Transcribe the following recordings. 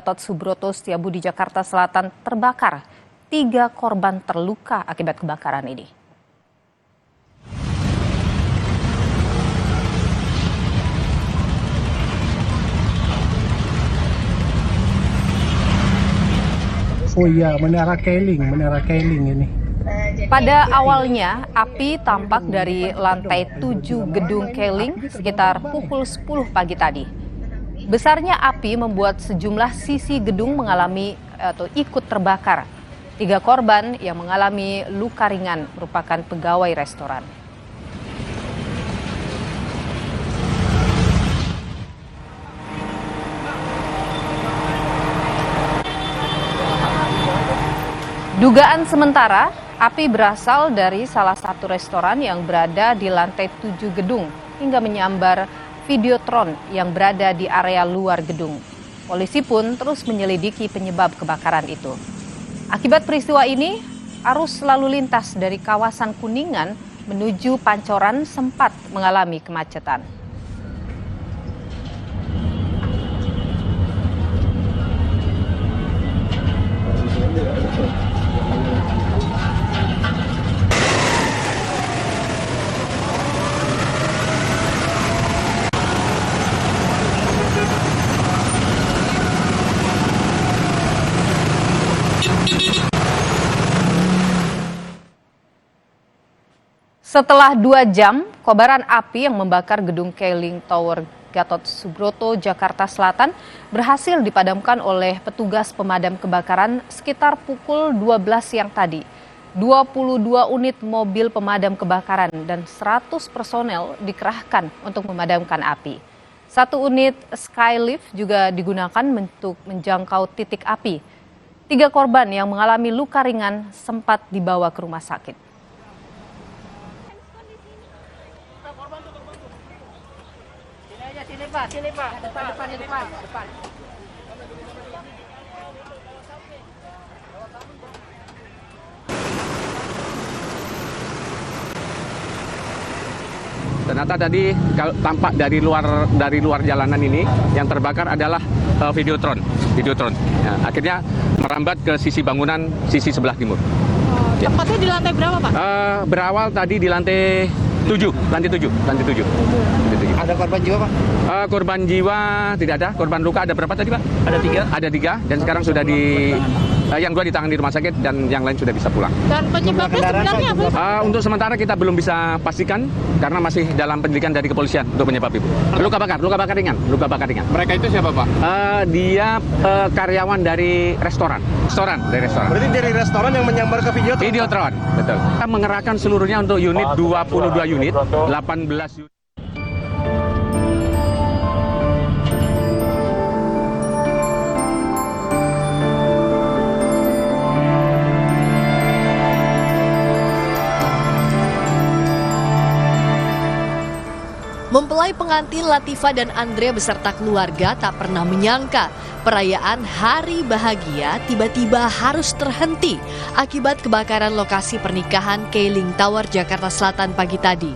Gatot Subroto Setiabudi Jakarta Selatan terbakar. 3 korban terluka akibat kebakaran ini. Oh iya, Menara Keling ini. Pada awalnya, api tampak dari lantai 7 gedung Keling sekitar pukul 10 pagi tadi. Besarnya api membuat sejumlah sisi gedung mengalami atau ikut terbakar. 3 korban yang mengalami luka ringan merupakan pegawai restoran. Dugaan sementara, api berasal dari salah satu restoran yang berada di lantai 7 gedung hingga menyambar Videotron yang berada di area luar gedung. Polisi pun terus menyelidiki penyebab kebakaran itu. Akibat peristiwa ini, arus lalu lintas dari kawasan Kuningan menuju Pancoran sempat mengalami kemacetan. Setelah 2 jam, kobaran api yang membakar gedung Keling Tower Gatot Subroto, Jakarta Selatan berhasil dipadamkan oleh petugas pemadam kebakaran sekitar pukul 12 siang tadi. 22 unit mobil pemadam kebakaran dan 100 personel dikerahkan untuk memadamkan api. 1 unit Skylift juga digunakan untuk menjangkau titik api. 3 korban yang mengalami luka ringan sempat dibawa ke rumah sakit. Sini Pak, depan ini Pak, depan. Ternyata tadi tampak dari luar jalanan ini yang terbakar adalah Videotron. Ya, akhirnya merambat ke sisi bangunan sisi sebelah timur. Tempatnya di lantai berapa Pak? Berawal tadi di lantai 7. Ada korban jiwa, Pak? Korban jiwa tidak ada, korban luka ada berapa tadi Pak? Ada 3 dan sekarang sudah yang 2 ditangani di rumah sakit dan yang lain sudah bisa pulang. Dan penyebabnya sebenarnya apa? Untuk sementara kita belum bisa pastikan karena masih dalam penyelidikan dari kepolisian untuk penyebab itu. Luka bakar ringan. Mereka itu siapa Pak? Dia karyawan dari restoran. Berarti dari restoran yang menyambar ke Videotron, betul. Kita mengerahkan seluruhnya untuk unit 22 unit, 18 unit. Mempelai pengantin Latifah dan Andre beserta keluarga tak pernah menyangka perayaan Hari Bahagia tiba-tiba harus terhenti akibat kebakaran lokasi pernikahan Keling Tower Jakarta Selatan pagi tadi.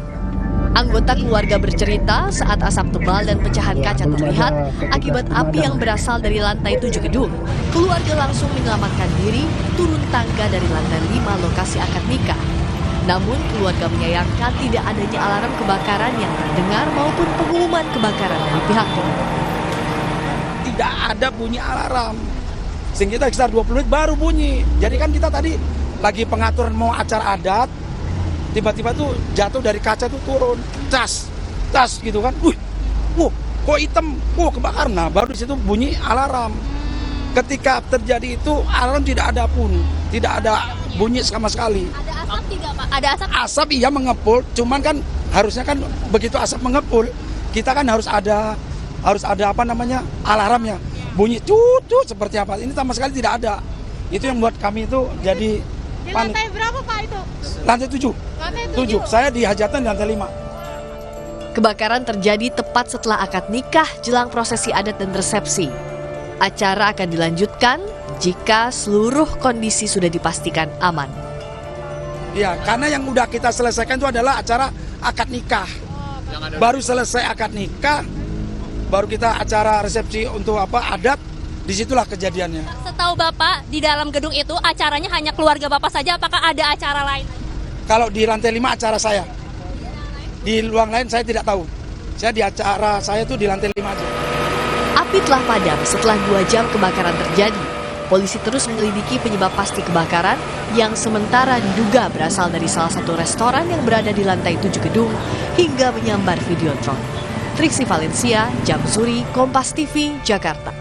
Anggota keluarga bercerita saat asap tebal dan pecahan kaca terlihat akibat api yang berasal dari lantai 7 gedung. Keluarga langsung menyelamatkan diri turun tangga dari lantai 5 lokasi akad nikah. Namun keluarga menyayangkan tidak adanya alarm kebakaran yang terdengar maupun pengumuman kebakaran dari pihaknya. Tidak ada bunyi alarm. Sehingga kita sekitar 20 menit baru bunyi. Jadi kan kita tadi lagi pengaturan mau acara adat, tiba-tiba tuh jatuh dari kaca tuh turun. Tas gitu kan. Kok hitam, kebakaran. Nah baru di situ bunyi alarm. Ketika terjadi itu alarm tidak ada pun. Tidak ada bunyi sama sekali. Ada asap tidak Pak? Ada asap? Asap iya mengepul, cuman kan harusnya kan begitu asap mengepul, kita kan harus ada apa namanya alarmnya, bunyi cut seperti apa. Ini sama sekali tidak ada. Itu yang buat kami itu jadi Di panik. lantai berapa Pak itu? Lantai 7. Lantai 7. Saya di hajatan di lantai 5. Kebakaran terjadi tepat setelah akad nikah jelang prosesi adat dan resepsi. Acara akan dilanjutkan jika seluruh kondisi sudah dipastikan aman. Ya, karena yang udah kita selesaikan itu adalah acara akad nikah. Baru selesai akad nikah, baru kita acara resepsi untuk adat Disitulah kejadiannya. Setahu Bapak, di dalam gedung itu acaranya hanya keluarga Bapak saja, apakah ada acara lain? Kalau di lantai 5 acara saya. Di ruang lain saya tidak tahu. Saya di acara saya itu di lantai 5 aja. Api telah padam setelah 2 jam kebakaran terjadi. Polisi terus menyelidiki penyebab pasti kebakaran yang sementara diduga berasal dari salah satu restoran yang berada di lantai 7 gedung hingga menyambar Videotron. Triksi Valencia, Jamsuri, Kompas TV, Jakarta.